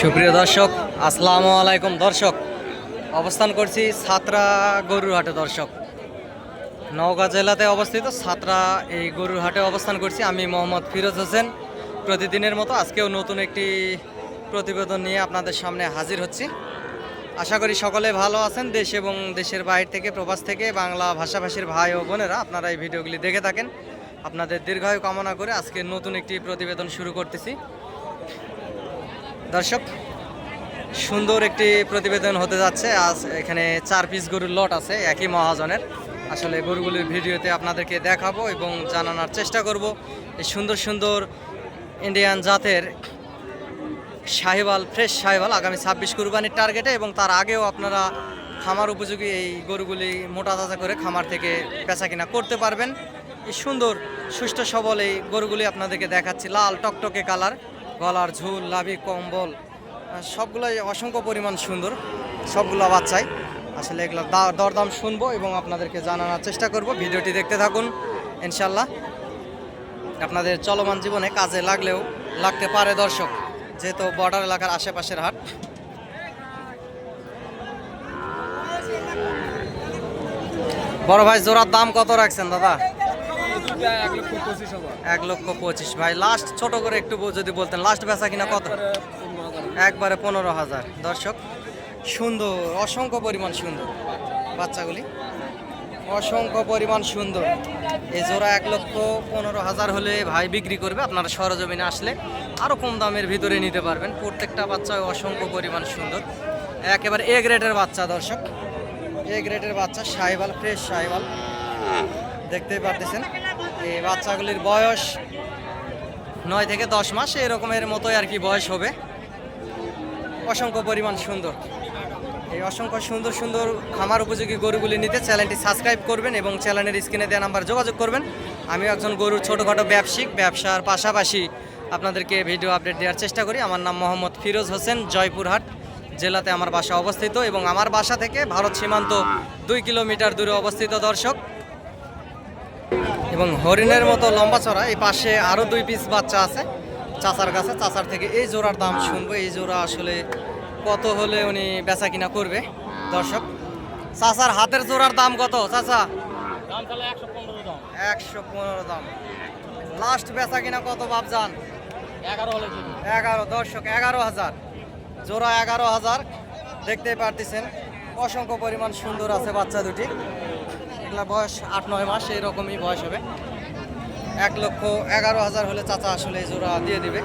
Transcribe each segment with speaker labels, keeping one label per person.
Speaker 1: সুপ্রিয় দর্শক, আসসালামু আলাইকুম। দর্শক, অবস্থান করছি সাতরা গরুর হাটে। দর্শক, নওগাঁ জেলাতে অবস্থিত সাতরা এই গরুর হাটে অবস্থান করছি। আমি মোহাম্মদ ফিরোজ হোসেন। প্রতিদিনের মতো আজকেও নতুন একটি প্রতিবেদন নিয়ে আপনাদের সামনে হাজির হচ্ছি। আশা করি সকলে ভালো আছেন। দেশ এবং দেশের বাইরে থেকে, প্রবাস থেকে বাংলা ভাষাভাষীর ভাই ও বোনেরা আপনারা এই ভিডিওগুলি দেখে থাকেন। আপনাদের দীর্ঘায়ু কামনা করে আজকে নতুন একটি প্রতিবেদন শুরু করতেছি। দর্শক, সুন্দর একটি প্রতিবেদন হতে যাচ্ছে। আজ এখানে 4 পিস গরুর লট আছে একই মহাজনের। আসলে গরুগুলির ভিডিওতে আপনাদেরকে দেখাবো এবং জানানোর চেষ্টা করব এই সুন্দর সুন্দর ইন্ডিয়ান জাতের শাহিওয়াল, ফ্রেশ শাহিওয়াল আগামী 26 কুরবানির টার্গেটে, এবং তার আগেও আপনারা খামার উপযোগী এই গরুগুলি মোটা তাজা করে খামার থেকে বেচা কিনা করতে পারবেন। এই সুন্দর সুষ্ঠু সবল এই গরুগুলি আপনাদেরকে দেখাচ্ছি। লাল টকটকে কালার, গলার ঝুল, লাভি, কম্বল সবগুলোই অসংখ্য পরিমাণ সুন্দর। সবগুলো বাচ্চাই। আসলে এগুলো দরদাম শুনবো এবং আপনাদেরকে জানানোর চেষ্টা করব। ভিডিওটি দেখতে থাকুন। ইনশাল্লাহ আপনাদের চলমান জীবনে কাজে লাগতে পারে দর্শক, যেহেতু বর্ডার এলাকার আশেপাশের হাট। বড় ভাই, জোড়ার দাম কত রাখছেন দাদা? 1,25,000। ভাই লাস্ট ছোট করে একটু যদি বলতেন, লাস্ট বেচা কিনা কত? একবারে 15,000। দর্শক, সুন্দর, অসংখ্য পরিমাণ সুন্দর বাচ্চাগুলি, অসংখ্য পরিমাণ সুন্দর। এই জোড়া 1,15,000 হলে ভাই বিক্রি করবে। আপনারা সরজমিনে আসলে আরও কম দামের ভিতরে নিতে পারবেন। প্রত্যেকটা বাচ্চা অসংখ্য পরিমাণ সুন্দর, একেবারে এ গ্রেডের বাচ্চা। দর্শক, এ গ্রেডের বাচ্চা, শাহিওয়াল, ফ্রেশ শাহিওয়াল দেখতেই পারতেছেন। এই বাচ্চাগুলির বয়স 9 থেকে 10 মাস এরকমের মতোই আর কি বয়স হবে। অসংখ্য পরিমাণ সুন্দর। এই অসংখ্য সুন্দর সুন্দর খামার উপযোগী গরুগুলি নিতে চ্যানেলটি সাবস্ক্রাইব করবেন এবং চ্যানেলের স্ক্রিনে দেওয়া নাম্বার যোগাযোগ করবেন। আমিও একজন গরুর ছোটোখাটো ব্যবসার পাশাপাশি আপনাদেরকে ভিডিও আপডেট দেওয়ার চেষ্টা করি। আমার নাম মোহাম্মদ ফিরোজ হোসেন। জয়পুরহাট জেলাতে আমার বাসা অবস্থিত এবং আমার বাসা থেকে ভারত সীমান্ত 2 কিলোমিটার দূরে অবস্থিত। দর্শক, এবং হরিণের মতো লম্বা চড়া এই পাশে আরও 2 পিস বাচ্চা আছে চাচার কাছে। চাচার থেকে এই জোড়ার দাম শুনবো। এই জোড়া আসলে কত হলে উনি বেচা কিনা করবে। দর্শক, চাচার হাতের জোড়ার দাম কত? চাচা 115 দাম। লাস্ট বেচা কিনা কত ভাবজান? 11। দর্শক, 11,000 জোড়া, 11,000। দেখতেই পারতেছেন অসংখ্য পরিমাণ সুন্দর আছে বাচ্চা দুটি। এগুলা বয়স 8-9 মাস এরকমই বয়স হবে। 1,11,000 হলে চাচা আসলে এই জোড়া দিয়ে দিবে।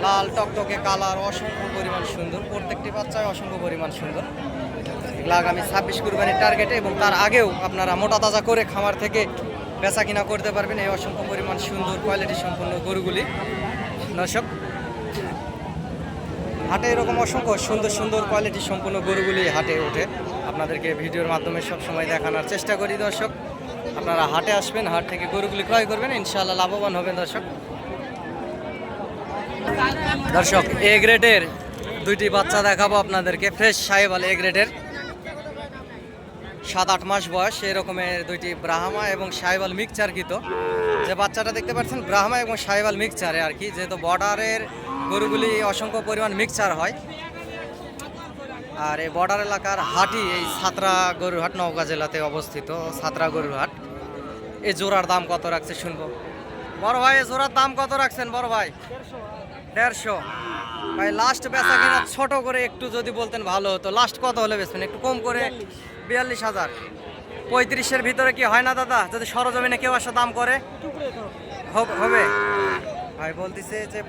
Speaker 1: লাল টকটকে কালার, অসংখ্য পরিমাণ সুন্দর। প্রত্যেকটি বাচ্চায় অসংখ্য পরিমাণ সুন্দর। এগুলো আগামী 26 কুরবানির টার্গেটে এবং তার আগেও আপনারা মোটা তাজা করে খামার থেকে বেচা কিনা করতে পারবেন এই অসংখ্য পরিমাণ সুন্দর কোয়ালিটি সম্পন্ন গরুগুলি। দর্শক, হাটে এরকম অসংখ্য সুন্দর সুন্দর কোয়ালিটি সম্পন্ন গরুগুলি হাটে ওঠে। আপনাদেরকে ভিডিওর মাধ্যমে সবসময় দেখানোর চেষ্টা করি। দর্শক, আপনারা হাটে আসবেন, হাট থেকে গরুগুলি ক্রয় করবেন, ইনশাআল্লাহ লাভবান হবেন। দর্শক, এ গ্রেডের 2টি বাচ্চা দেখাবো আপনাদেরকে। ফ্রেশ শাহিওয়াল এ গ্রেডের 7-8 মাস বয়স এরকমের 2টি ব্রাহ্মা এবং শাহিওয়াল মিক্সচারকৃত। যে বাচ্চাটা দেখতে পাচ্ছেন ব্রাহ্মা এবং শাহিওয়াল মিক্সচারে আর কি, যেহেতু বর্ডারের গরুগুলি অসংখ্য পরিমাণ মিক্সচার হয়। আর এই বর্ডার এলাকার হাটই এই সাতরা গরুর হাট, নওগাঁ জেলাতে অবস্থিত সাতরা গরুর হাট। এই জোড়ার দাম কত রাখছে শুনবো। বড় ভাই, এই জোড়ার দাম কত রাখছেন বড় ভাই? 150 ভাই। লাস্ট বেচা কিনা ছোট করে একটু যদি বলতেন ভালো হতো। লাস্ট কত হলে বেচবেন? একটু কম করে 42,000। 35-এর ভিতরে কি হয় না দাদা? যদি সরজমিনে কেউ আসে দাম করে হবে ভাই। বলতেছে যে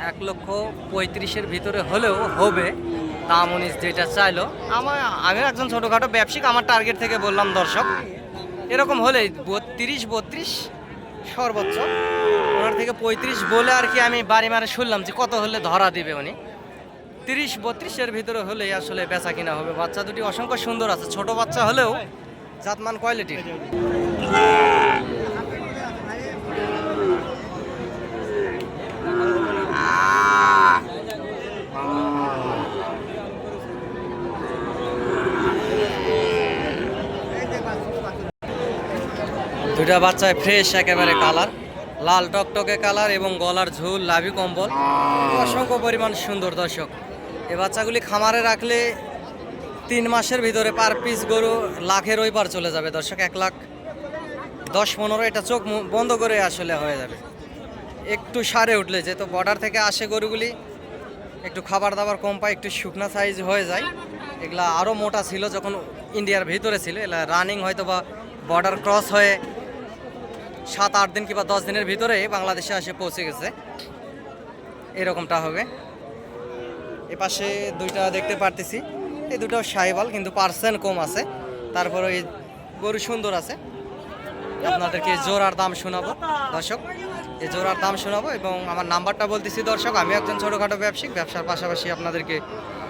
Speaker 1: 1,35,000-এর ভিতরে হলেও হবে দাম। উনি যেটা চাইলো, আমি একজন ছোটোখাটো ব্যবসায়িক, আমার টার্গেট থেকে বললাম। দর্শক, এরকম হলেই 32-32 সর্বোচ্চ। ওনার থেকে 35 বলে আর কি আমি বাড়ি মারে শুনলাম যে কত হলে ধরা দিবে উনি। 30-32-এর ভিতরে হলেই আসলে বেচা কিনা হবে। বাচ্চা দুটি অসংখ্য সুন্দর আছে, ছোট বাচ্চা হলেও জাতমান কোয়ালিটির। দুটা বাচ্চায় ফ্রেশ একেবারে কালার, লাল টকটকে কালার এবং গলার ঝুল, লাভি কম্বল অসংখ্য পরিমাণ সুন্দর। দর্শক, এই বাচ্চাগুলি খামারে রাখলে 3 মাসের ভিতরে পার পিস গরু লাখের ওই পার চলে যাবে দর্শক। 1,10,15 এটা চোখ বন্ধ করে আসলে হয়ে যাবে। একটু সারে উঠলে, যেহেতু বর্ডার থেকে আসে গরুগুলি, একটু খাবার দাবার কম পায়, একটু শুকনা সাইজ হয়ে যায়। এগুলা আরও মোটা ছিল যখন ইন্ডিয়ার ভিতরে ছিল। এগুলা রানিং হয়তো বা বর্ডার ক্রস হয়ে 7-8 দিন কিংবা 10 দিনের ভিতরে বাংলাদেশে এসে পৌঁছে গেছে, এরকমটা হবে। এপাশে দুইটা দেখতে পারতেছি, এই দুটো সাইবাল, কিন্তু পার্সেন্ট কম আছে। তারপরে এই গরু সুন্দর আছে। আপনাদেরকে জোড়ার দাম শোনাবো দর্শক, এই জোড়ার দাম শোনাবো এবং আমার নাম্বারটা বলতেছি দর্শক। আমি একজন ছোটোখাটো ব্যবসায়িক, ব্যবসার পাশাপাশি আপনাদেরকে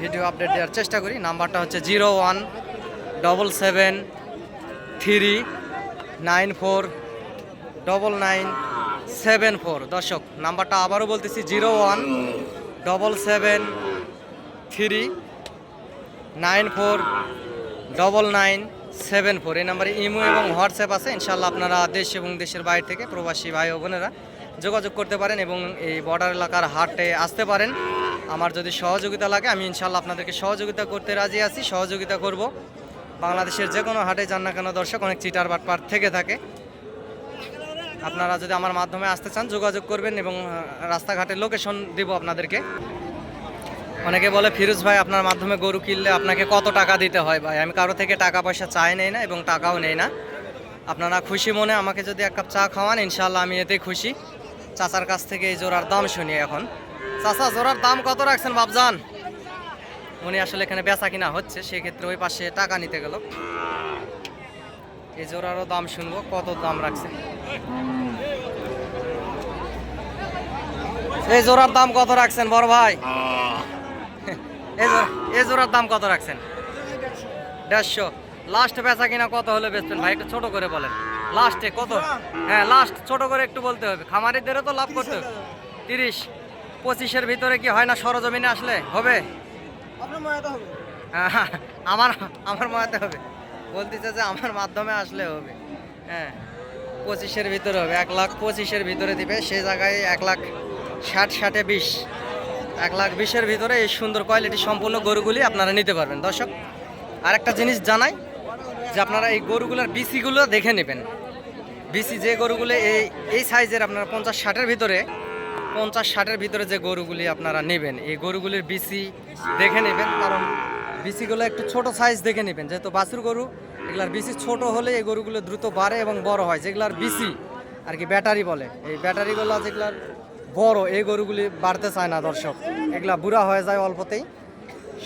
Speaker 1: ভিডিও আপডেট দেওয়ার চেষ্টা করি। নাম্বারটা হচ্ছে 01773949974 দর্শক। নাম্বারটা আবারও বলতেছি 01773949974। এই নাম্বারে ইমো এবং হোয়াটসঅ্যাপ আছে। ইনশাল্লাহ আপনারা দেশ এবং দেশের বাইরে থেকে প্রবাসী ভাই ও বোনেরা যোগাযোগ করতে পারেন এবং এই বর্ডার এলাকার হাটে আসতে পারেন। আমার যদি সহযোগিতা লাগে আমি ইনশাল্লাহ আপনাদেরকে সহযোগিতা করতে রাজি আছি, সহযোগিতা করব। বাংলাদেশের যে কোনো হাটে যান না কেন দর্শক, অনেক চিটার বাটপার থেকে থাকে। আপনারা যদি আমার মাধ্যমে আসতে চান যোগাযোগ করবেন এবং রাস্তাঘাটের লোকেশন দিব আপনাদেরকে। অনেকে বলে ফিরোজ ভাই আপনার মাধ্যমে গরু কিনলে আপনাকে কত টাকা দিতে হয়? ভাই আমি কারো থেকে টাকা পয়সা চাই নেই না এবং টাকাও নেই না। আপনারা খুশি মনে আমাকে যদি 1 কাপ চা খাওয়ান ইনশাল্লাহ আমি এতে খুশি। চাচার কাছ থেকে এই জোড়ার দাম শুনি এখন। চাচা, জোড়ার দাম কত রাখছেন বাবজান? উনি আসলে এখানে বেচা কিনা হচ্ছে, সেক্ষেত্রে ওই পাশে টাকা নিতে গেল। এই জোড়ারও দাম শুনবো, কত দাম রাখছেন। এই জোড়ার দাম কত রাখছেন বড় ভাই? এই জোড়ার দাম কত রাখছেন? 150। লাস্ট বেচা কিনা কত হলে বেচবেন ভাই? একটু ছোট করে বলেন, লাস্টে কত? হ্যাঁ লাস্ট ছোট করে একটু বলতে হবে, খামারিদেরও তো লাভ করতে হবে। 30-25-এর ভিতরে কি হয় না? সরজমিনে আসলে হবে? আমার ময়াতে হবে বলতেছে যে আমার মাধ্যমে আসলে হবে। হ্যাঁ 25-এর ভিতরে হবে, 1,25,000-এর ভিতরে দিবে। সে জায়গায় 1,60,20 1,20,000-এর ভিতরে এই সুন্দর কোয়ালিটি সম্পূর্ণ গরুগুলি আপনারা নিতে পারবেন দর্শক। আর একটা জিনিস জানাই যে আপনারা এই গরুগুলোর বিসিগুলো দেখে নেবেন। বিসি যে গরুগুলো এই সাইজের আপনারা 50-60-এর ভিতরে যে গরুগুলি আপনারা নেবেন, এই গরুগুলির বিসি দেখে নেবেন। কারণ বিসিগুলো একটু ছোট সাইজ দেখে নেবেন, যেহেতু বাছুর গরু, এগুলার বিসি ছোট হলে এই গরুগুলো দ্রুত বাড়ে এবং বড় হয়। যেগুলার বিসি আর কি ব্যাটারি বলে, এই ব্যাটারিগুলো যেগুলার বড়, এই গরুগুলি বাড়তে চায় না দর্শক। এগুলা বুড়া হয়ে যায় অল্পতেই,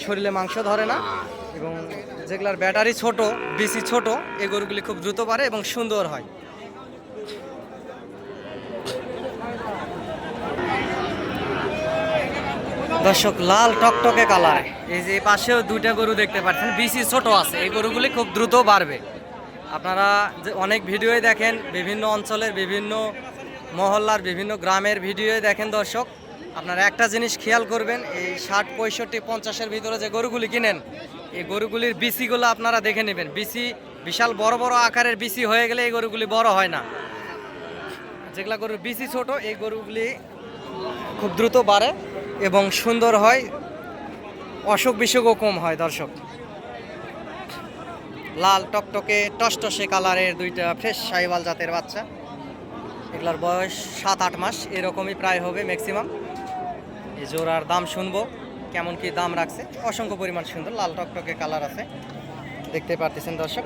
Speaker 1: শরীরে মাংস ধরে না। এবং যেগুলার ব্যাটারি ছোট, বিসি ছোট, এই গরুগুলি খুব দ্রুত বাড়ে এবং সুন্দর হয়। দর্শক লাল টকটকে কালার, এই যে পাশেও দুইটা গরু দেখতে পাচ্ছেন, বিসি ছোট আছে। এই গরুগুলি খুব দ্রুত বাড়বে। আপনারা যে অনেক ভিডিওই দেখেন, বিভিন্ন অঞ্চলের, বিভিন্ন মহল্লার, বিভিন্ন গ্রামের ভিডিও দেখেন দর্শক। আপনারা একটা জিনিস খেয়াল করবেন, এই 60, 65, 50-এর ভিতরে যে গরুগুলি কিনেন, এই গরুগুলির বিসিগুলো আপনারা দেখে নেবেন। বিসি বিশাল বড় বড় আকারের বিসি হয়ে গেলে এই গরুগুলি বড় হয় না। যেগুলা গরুর বিসি ছোট, এই গরুগুলি খুব দ্রুত বাড়ে এবং সুন্দর হয়, অসুখ বিসুখও কম হয় দর্শক। লাল টকটকে টসটসে কালারের দুইটা ফ্রেশ সাহিওয়াল জাতের বাচ্চা। এগুলার বয়স 7-8 মাস এরকমই প্রায় হবে ম্যাক্সিমাম। এই জোড়ার দাম শুনবো, কেমন কি দাম রাখছে। অসংখ্য পরিমাণ সুন্দর লাল টকটকে কালার আছে, দেখতে পারতেছেন দর্শক।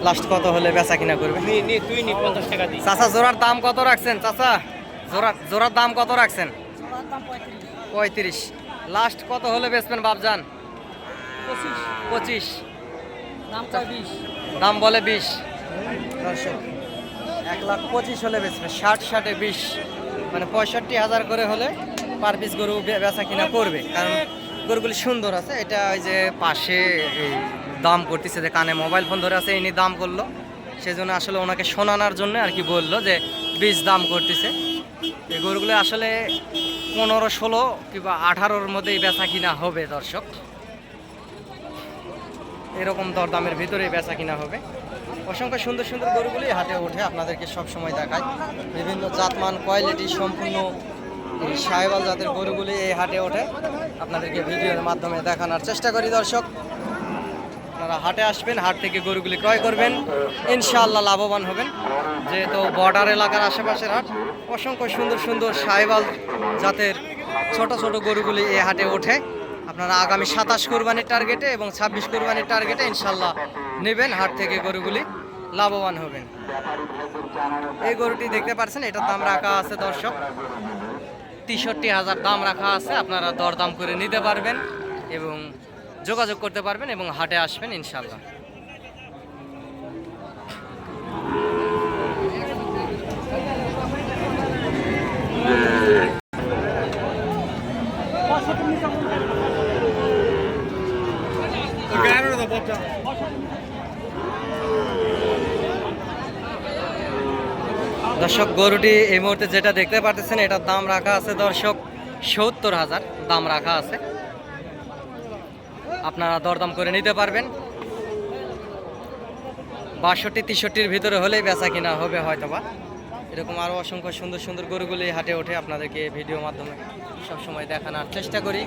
Speaker 1: লাস্ট কত হলে বেচা কিনা করবে?
Speaker 2: 50 টাকা দিই।
Speaker 1: চাচা জোড়ার দাম কত রাখছেন? চাচা জোড়ার দাম কত রাখছেন? 35। লাস্ট কত হলে বেচবেন বাবজান? 25। দাম বলে 20 দর্শক। 1,25,000 হলে বেচবে। 60 20 মানে 65,000 করে হলে পার পিস গরু বেচা কিনা করবে, কারণ গরুগুলি সুন্দর আছে। এটা ওই যে পাশে এই দাম করতেছে, যে কানে মোবাইল ফোন ধরে আছে, ইনি দাম করলো, সেজন্য আসলে ওনাকে শোনানোর জন্য আর কি বললো যে 20 দাম করতেছে। এই গরুগুলো আসলে 15, 16 কিংবা 18-র মধ্যেই বেচা কিনা হবে দর্শক। এরকম দরদামের ভিতরেই বেচা কিনা হবে। অসংখ্য সুন্দর সুন্দর গরুগুলি হাটে ওঠে, আপনাদেরকে সব সময় দেখায়। বিভিন্ন জাতমান কোয়ালিটি সম্পূর্ণ এই সাহেবাল জাতের গরুগুলি এই হাটে ওঠে, আপনাদেরকে ভিডিওর মাধ্যমে দেখানোর চেষ্টা করি। দর্শক, আপনারা হাটে আসবেন, হাট থেকে গরুগুলি ক্রয় করবেন, ইনশাআল্লাহ লাভবান হবেন। যেহেতু বর্ডার এলাকার আশেপাশের হাট, অসংখ্য সুন্দর সুন্দর সাহেবাল জাতের ছোট ছোট গরুগুলি এই হাটে ওঠে। আপনারা আগামী 27 কোরবানির টার্গেটে এবং 26 কোরবানির টার্গেটে ইনশাআল্লাহ নেবেন, হাট থেকে গরুগুলি লাভবান হবেন। এই গরুটি দেখতে পাচ্ছেন, এটার দাম রাখা আছে দর্শক 63,000 দাম রাখা আছে। আপনারা দরদাম করে নিতে পারবেন এবং যোগাযোগ করতে পারবেন এবং হাটে আসবেন ইনশাআল্লাহ। দর্শক, গরুটি এই মুহূর্তে যেটা দেখতে পাচ্ছেন, এটার দাম রাখা আছে দর্শক 70,000 দাম রাখা আছে। আপনারা দরদাম করে নিতে পারবেন। 62-63-র ভিতরে হলেই বেচা কিনা হবে হয়তোবা। এরকম আরও অসংখ্য সুন্দর সুন্দর গরুগুলি হাটে ওঠে, আপনাদেরকে ভিডিও মাধ্যমে সবসময় দেখানোর চেষ্টা করি।